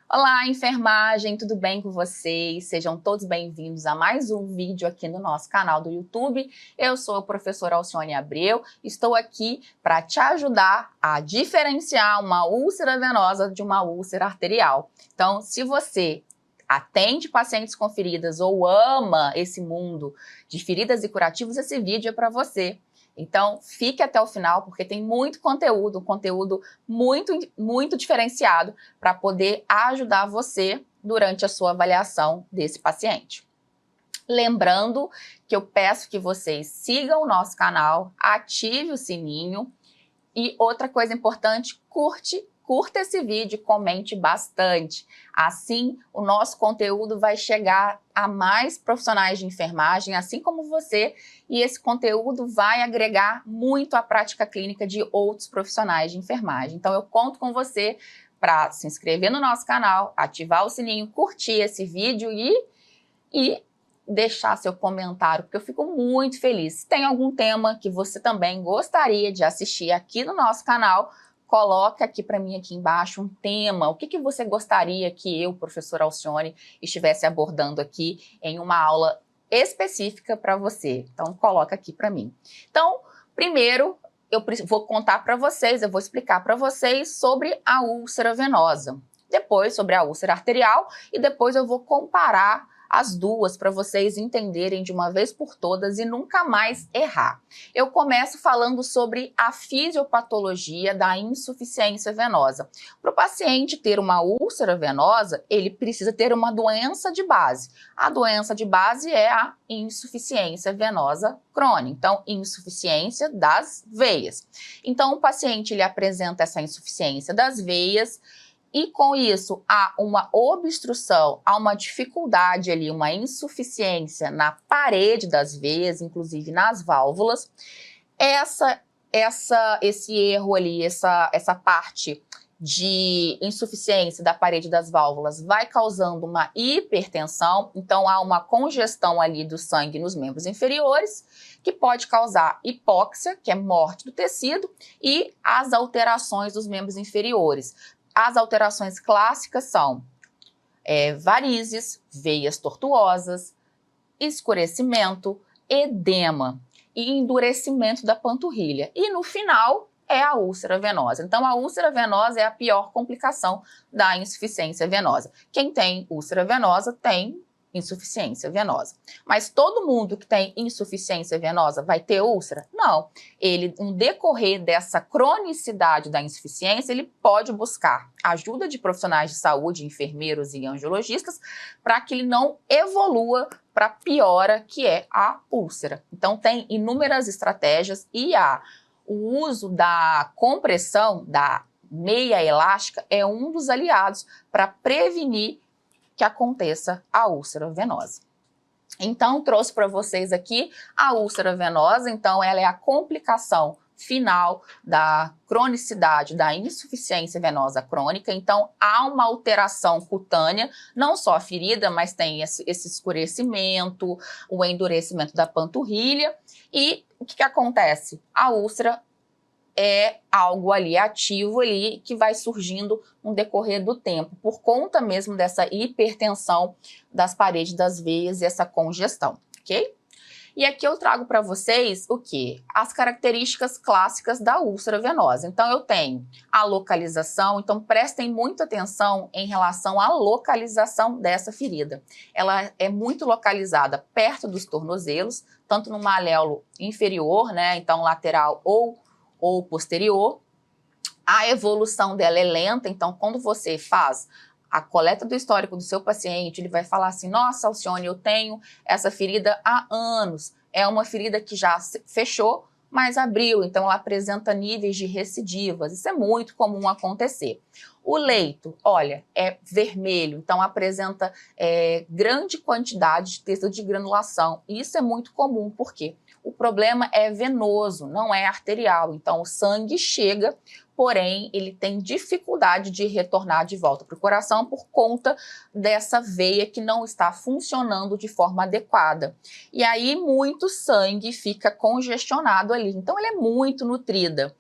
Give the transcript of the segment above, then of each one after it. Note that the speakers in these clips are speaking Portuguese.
Olá, enfermagem, tudo bem com vocês? Sejam todos bem-vindos a mais um vídeo aqui no nosso canal do YouTube. Eu sou a professora Alcione Abreu, estou aqui para te ajudar a diferenciar uma úlcera venosa de uma úlcera arterial. Então, se você atende pacientes com feridas ou ama esse mundo de feridas e curativos, esse vídeo é para você. Então, fique até o final, porque tem muito conteúdo, um conteúdo muito diferenciado para poder ajudar você durante a sua avaliação desse paciente. Lembrando que eu peço que vocês sigam o nosso canal, ative o sininho e outra coisa importante, curta esse vídeo, comente bastante. Assim, o nosso conteúdo vai chegar a mais profissionais de enfermagem, assim como você, e esse conteúdo vai agregar muito à prática clínica de outros profissionais de enfermagem. Então, eu conto com você para se inscrever no nosso canal, ativar o sininho, curtir esse vídeo e deixar seu comentário, porque eu fico muito feliz. Se tem algum tema que você também gostaria de assistir aqui no nosso canal, coloca aqui para mim aqui embaixo um tema, o que você gostaria que eu, professora Alcione, estivesse abordando aqui em uma aula específica para você. Então, coloca aqui para mim. Então, primeiro, eu vou contar para vocês, eu vou explicar para vocês sobre a úlcera venosa, depois sobre a úlcera arterial e depois eu vou comparar as duas para vocês entenderem de uma vez por todas e nunca mais errar. Eu começo falando sobre a fisiopatologia da insuficiência venosa. Para o paciente ter uma úlcera venosa, ele precisa ter uma doença de base. A doença de base é a insuficiência venosa crônica, então insuficiência das veias. Então o paciente ele apresenta essa insuficiência das veias, e com isso há uma obstrução, há uma dificuldade ali, uma insuficiência na parede das veias, inclusive nas válvulas. Esse erro ali, essa parte de insuficiência da parede das válvulas vai causando uma hipertensão, então há uma congestão ali do sangue nos membros inferiores, que pode causar hipóxia, que é morte do tecido, e as alterações dos membros inferiores. As alterações clássicas são varizes, veias tortuosas, escurecimento, edema e endurecimento da panturrilha. E no final é a úlcera venosa. Então a úlcera venosa é a pior complicação da insuficiência venosa. Quem tem úlcera venosa tem insuficiência venosa. Mas todo mundo que tem insuficiência venosa vai ter úlcera? Não. Ele, no decorrer dessa cronicidade da insuficiência, ele pode buscar ajuda de profissionais de saúde, enfermeiros e angiologistas, para que ele não evolua para a piora, que é a úlcera. Então tem inúmeras estratégias e o uso da compressão, da meia elástica, é um dos aliados para prevenir que aconteça a úlcera venosa. Então, trouxe para vocês aqui a úlcera venosa, então ela é a complicação final da cronicidade, da insuficiência venosa crônica, então há uma alteração cutânea, não só a ferida, mas tem esse escurecimento, o endurecimento da panturrilha, e o que acontece? A úlcera é algo ali ativo ali que vai surgindo no decorrer do tempo, por conta mesmo dessa hipertensão das paredes das veias e essa congestão, ok? E aqui eu trago para vocês o quê? As características clássicas da úlcera venosa. Então eu tenho a localização, então prestem muita atenção em relação à localização dessa ferida. Ela é muito localizada perto dos tornozelos, tanto no maléolo inferior, né, então lateral ou posterior. A evolução dela é lenta, então quando você faz a coleta do histórico do seu paciente, ele vai falar assim, nossa, Alcione, eu tenho essa ferida há anos, é uma ferida que já fechou, mas abriu, então ela apresenta níveis de recidivas, isso é muito comum acontecer. O leito, olha, é vermelho, então apresenta grande quantidade de tecido de granulação, e isso é muito comum, por quê? O problema é venoso, não é arterial, então o sangue chega, porém ele tem dificuldade de retornar de volta para o coração por conta dessa veia que não está funcionando de forma adequada. E aí muito sangue fica congestionado ali, então ela é muito nutrida.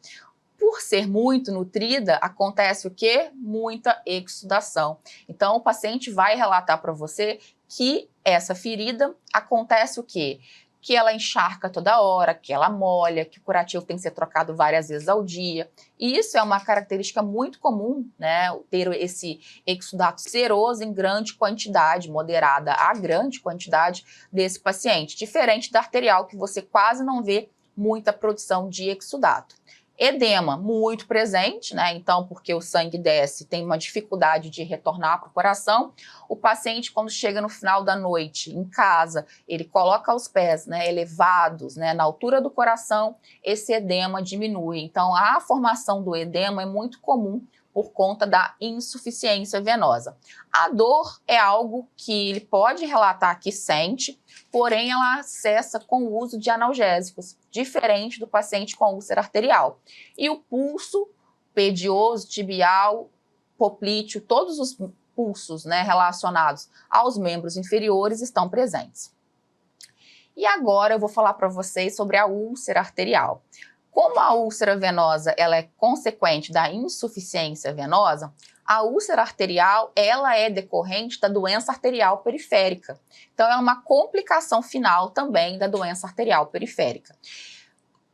Por ser muito nutrida, acontece o quê? Muita exsudação. Então, o paciente vai relatar para você que essa ferida acontece o quê? Que ela encharca toda hora, que ela molha, que o curativo tem que ser trocado várias vezes ao dia. E isso é uma característica muito comum, né? Ter esse exudato seroso em grande quantidade, moderada a grande quantidade desse paciente. Diferente da arterial, que você quase não vê muita produção de exudato. Edema, muito presente, né? Então, porque o sangue desce, tem uma dificuldade de retornar para o coração. O paciente, quando chega no final da noite, em casa, ele coloca os pés, né, elevados, né, na altura do coração, esse edema diminui. Então, a formação do edema é muito comum por conta da insuficiência venosa. A dor é algo que ele pode relatar que sente, porém ela cessa com o uso de analgésicos, diferente do paciente com úlcera arterial. E o pulso pedioso, tibial, poplíteo, todos os pulsos, né, relacionados aos membros inferiores estão presentes. E agora eu vou falar para vocês sobre a úlcera arterial. Como a úlcera venosa ela é consequente da insuficiência venosa, a úlcera arterial ela é decorrente da doença arterial periférica. Então, é uma complicação final também da doença arterial periférica.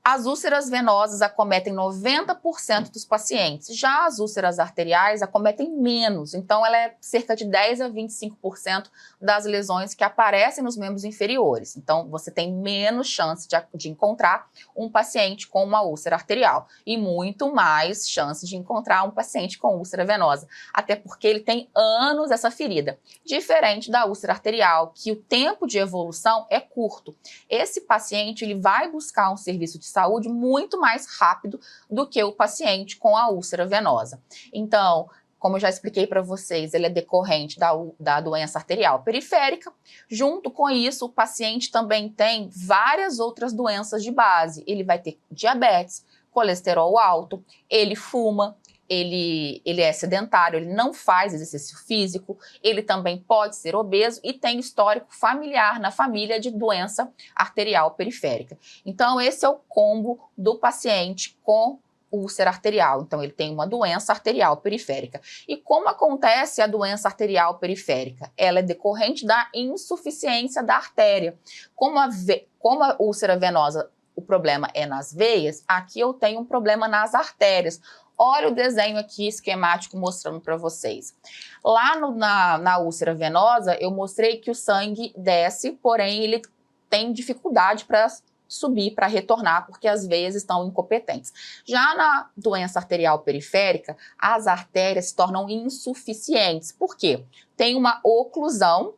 As úlceras venosas acometem 90% dos pacientes, já as úlceras arteriais acometem menos, então ela é cerca de 10 a 25% das lesões que aparecem nos membros inferiores. Então você tem menos chance de encontrar um paciente com uma úlcera arterial e muito mais chance de encontrar um paciente com úlcera venosa, até porque ele tem anos essa ferida, diferente da úlcera arterial, que o tempo de evolução é curto. Esse paciente ele vai buscar um serviço de saúde muito mais rápido do que o paciente com a úlcera venosa. Então, como eu já expliquei para vocês, ele é decorrente da doença arterial periférica. Junto com isso, o paciente também tem várias outras doenças de base. Ele vai ter diabetes, colesterol alto, ele fuma, ele é sedentário, ele não faz exercício físico, ele também pode ser obeso e tem histórico familiar na família de doença arterial periférica. Então, esse é o combo do paciente com úlcera arterial. Então, ele tem uma doença arterial periférica. E como acontece a doença arterial periférica? Ela é decorrente da insuficiência da artéria. Como a úlcera venosa, o problema é nas veias, aqui eu tenho um problema nas artérias. Olha o desenho aqui esquemático mostrando para vocês. Lá na úlcera venosa, eu mostrei que o sangue desce, porém ele tem dificuldade para subir, para retornar, porque as veias estão incompetentes. Já na doença arterial periférica, as artérias se tornam insuficientes. Por quê? Tem uma oclusão,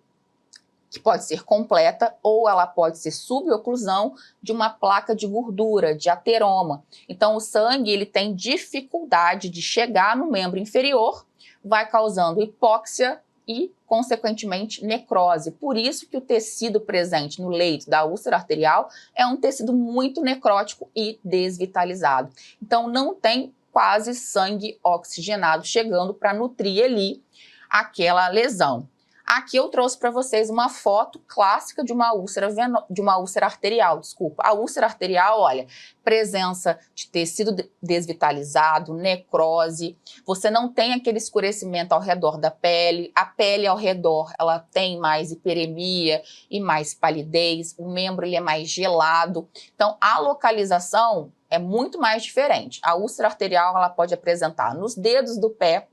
que pode ser completa ou ela pode ser suboclusão de uma placa de gordura, de ateroma. Então, o sangue ele tem dificuldade de chegar no membro inferior, vai causando hipóxia e, consequentemente, necrose. Por isso que o tecido presente no leito da úlcera arterial é um tecido muito necrótico e desvitalizado. Então, não tem quase sangue oxigenado chegando para nutrir ali aquela lesão. Aqui eu trouxe para vocês uma foto clássica de uma úlcera arterial, desculpa. A úlcera arterial, olha, presença de tecido desvitalizado, necrose, você não tem aquele escurecimento ao redor da pele, a pele ao redor, ela tem mais hiperemia e mais palidez, o membro ele é mais gelado. Então, a localização é muito mais diferente. A úlcera arterial, ela pode apresentar nos dedos do pé,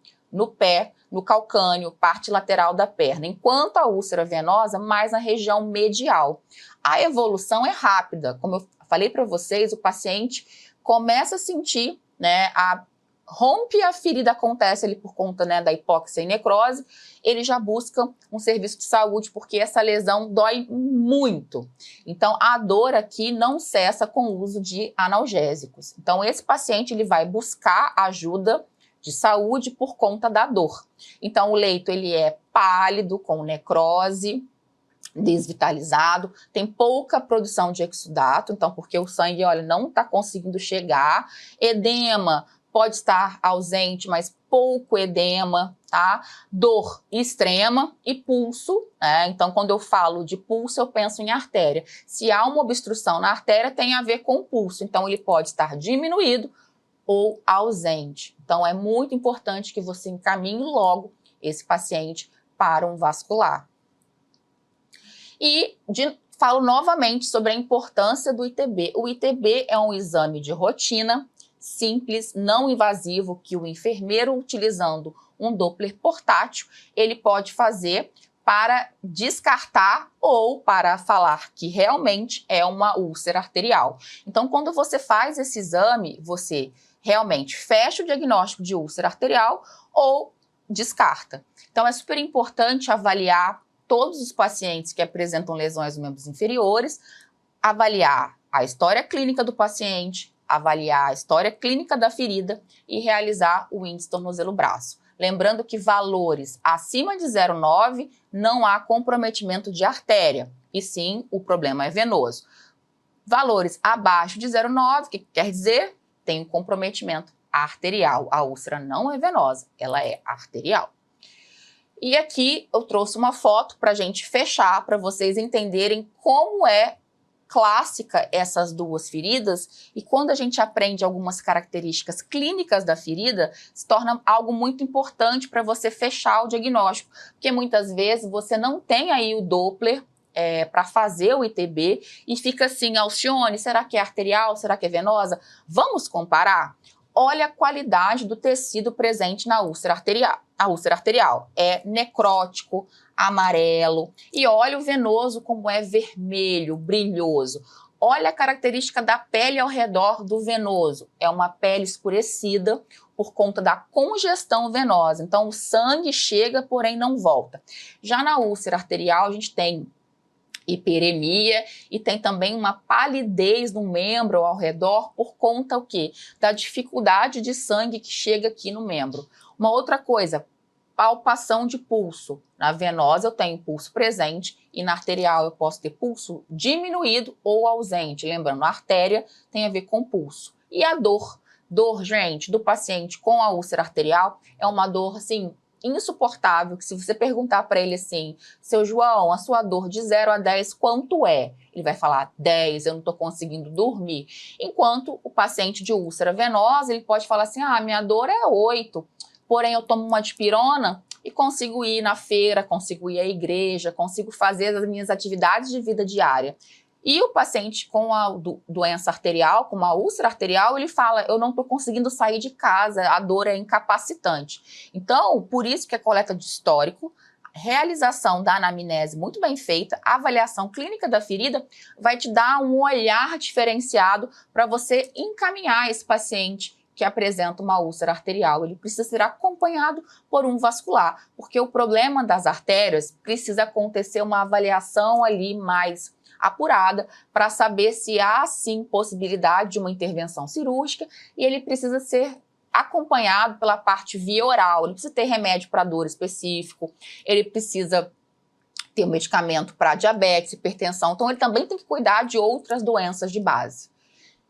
no calcâneo, parte lateral da perna, enquanto a úlcera venosa mais na região medial. A evolução é rápida, como eu falei para vocês, o paciente começa a sentir, né, rompe a ferida, acontece ali por conta, né, da hipóxia e necrose, ele já busca um serviço de saúde, porque essa lesão dói muito. Então, a dor aqui não cessa com o uso de analgésicos. Então, esse paciente ele vai buscar ajuda de saúde por conta da dor. Então, o leito ele é pálido, com necrose, desvitalizado, tem pouca produção de exudato, então porque o sangue, olha, não está conseguindo chegar. Edema pode estar ausente, mas pouco edema, tá? Dor extrema e pulso, né? Então, quando eu falo de pulso, eu penso em artéria. Se há uma obstrução na artéria, tem a ver com o pulso, então ele pode estar diminuído ou ausente. Então, é muito importante que você encaminhe logo esse paciente para um vascular. E falo novamente sobre a importância do ITB. O ITB é um exame de rotina, simples, não invasivo, que o enfermeiro, utilizando um Doppler portátil, ele pode fazer para descartar ou para falar que realmente é uma úlcera arterial. Então, quando você faz esse exame, você realmente fecha o diagnóstico de úlcera arterial ou descarta. Então, é super importante avaliar todos os pacientes que apresentam lesões nos membros inferiores, avaliar a história clínica do paciente, avaliar a história clínica da ferida e realizar o índice tornozelo-braço. Lembrando que valores acima de 0,9 não há comprometimento de artéria, e sim o problema é venoso. Valores abaixo de 0,9, que quer dizer tem um comprometimento arterial. A úlcera não é venosa, ela é arterial. E aqui eu trouxe uma foto para a gente fechar, para vocês entenderem como é clássica essas duas feridas, e quando a gente aprende algumas características clínicas da ferida, se torna algo muito importante para você fechar o diagnóstico, porque muitas vezes você não tem aí o Doppler para fazer o ITB e fica assim, Alcione, será que é arterial, será que é venosa? Vamos comparar? Olha a qualidade do tecido presente na úlcera arterial. A úlcera arterial é necrótico, amarelo, e olha o venoso como é vermelho, brilhoso. Olha a característica da pele ao redor do venoso. É uma pele escurecida por conta da congestão venosa. Então o sangue chega, porém não volta. Já na úlcera arterial a gente tem hiperemia e tem também uma palidez no membro ao redor por conta o quê? Da dificuldade de sangue que chega aqui no membro. Uma outra coisa, palpação de pulso. Na venosa eu tenho pulso presente e na arterial eu posso ter pulso diminuído ou ausente. Lembrando, a artéria tem a ver com pulso. E a dor. Dor, gente, do paciente com a úlcera arterial é uma dor, assim, insuportável, que se você perguntar para ele assim, seu João, a sua dor de 0 a 10, quanto é? Ele vai falar 10, eu não estou conseguindo dormir. Enquanto o paciente de úlcera venosa, ele pode falar assim, minha dor é 8, porém eu tomo uma dipirona e consigo ir na feira, consigo ir à igreja, consigo fazer as minhas atividades de vida diária. E o paciente com a doença arterial, com uma úlcera arterial, ele fala, eu não estou conseguindo sair de casa, a dor é incapacitante. Então, por isso que a coleta de histórico, realização da anamnese muito bem feita, a avaliação clínica da ferida, vai te dar um olhar diferenciado para você encaminhar esse paciente que apresenta uma úlcera arterial. Ele precisa ser acompanhado por um vascular, porque o problema das artérias precisa acontecer uma avaliação ali mais apurada para saber se há sim possibilidade de uma intervenção cirúrgica e ele precisa ser acompanhado pela parte via oral, ele precisa ter remédio para dor específico, ele precisa ter um medicamento para diabetes, hipertensão, então ele também tem que cuidar de outras doenças de base.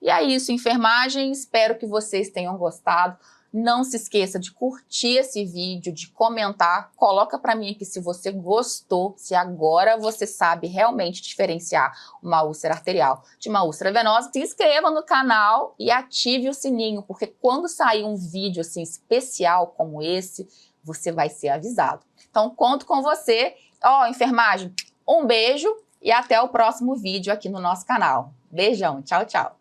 E é isso, enfermagem, espero que vocês tenham gostado. Não se esqueça de curtir esse vídeo, de comentar, coloca para mim aqui se você gostou, se agora você sabe realmente diferenciar uma úlcera arterial de uma úlcera venosa. Se inscreva no canal e ative o sininho, porque quando sair um vídeo assim especial como esse, você vai ser avisado. Então conto com você. Enfermagem, um beijo e até o próximo vídeo aqui no nosso canal. Beijão, tchau, tchau.